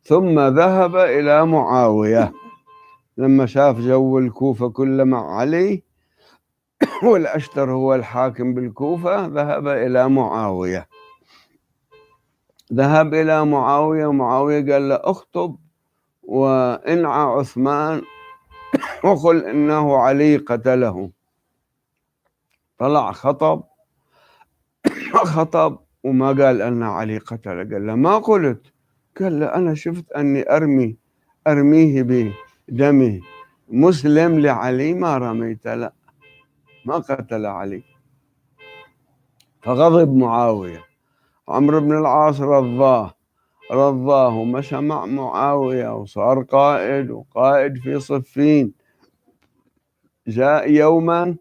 ثم ذهب إلى معاوية لما شاف جو الكوفة كله مع علي والأشتر هو الحاكم بالكوفة. ذهب إلى معاوية، ذهب إلى معاوية. معاوية قال له اخطب وانعى عثمان وقل إنه علي قتله. طلع خطب وما قال أن علي قتله. قال له ما قلت؟ قال له أنا شفت أني أرميه بدمه. مسلم لعلي ما رميت، لا ما قتل علي. فغضب معاوية. عمرو بن العاص رضاه ومشى مع معاوية وصار قائد في صفين. جاء يوما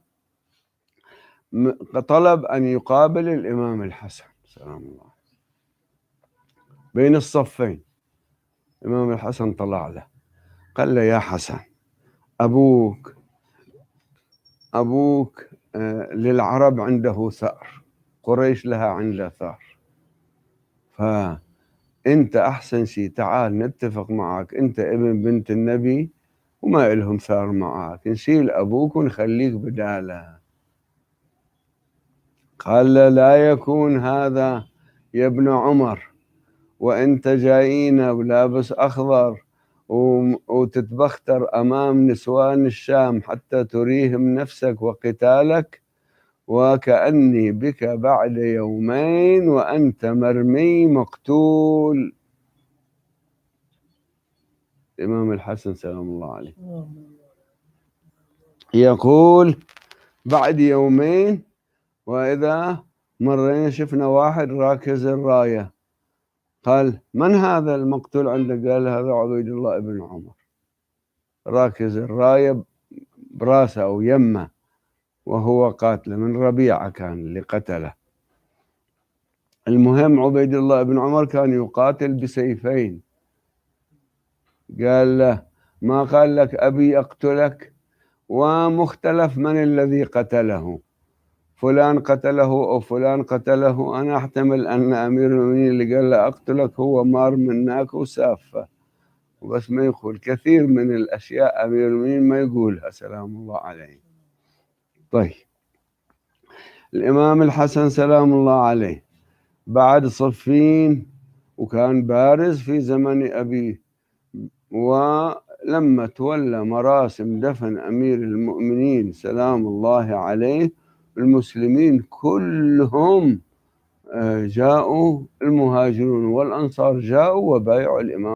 طلب أن يقابل الإمام الحسن سلام الله بين الصفين. الإمام الحسن طلع له قال له يا حسن، أبوك للعرب عنده ثأر، قريش لها عنده ثأر، فأنت أحسن شيء تعال نتفق معك، أنت ابن بنت النبي وما إلهم ثأر معك، نشيل أبوك ونخليك بداله. قال له لا يكون هذا يا ابن عمر، وأنت جايين ولابس أخضر وتتبختر أمام نسوان الشام حتى تريهم نفسك وقتالك، وكأني بك بعد يومين وأنت مرمي مقتول. الإمام الحسن سلام الله عليه يقول بعد يومين وإذا مرينا شفنا واحد راكز الراية. قال من هذا المقتول عندك؟ قال هذا عبيد الله بن عمر، راكز الراية براسه أو يمه وهو قاتل من ربيعة كان اللي قتله. المهم عبيد الله بن عمر كان يقاتل بسيفين. قال له ما قال لك أبي أقتلك؟ ومختلف من الذي قتله، فلان قتله أو فلان قتله. أنا أحتمل أن أمير المؤمنين اللي قال له أقتلك هو مار منك وسافة وبس، ما يقول كثير من الأشياء أمير المؤمنين ما يقولها سلام الله عليه. طيب الإمام الحسن سلام الله عليه بعد صفين وكان بارز في زمن أبيه، ولما تولى مراسم دفن أمير المؤمنين سلام الله عليه المسلمين كلهم جاءوا، المهاجرون والأنصار جاءوا وبايعوا الإمام.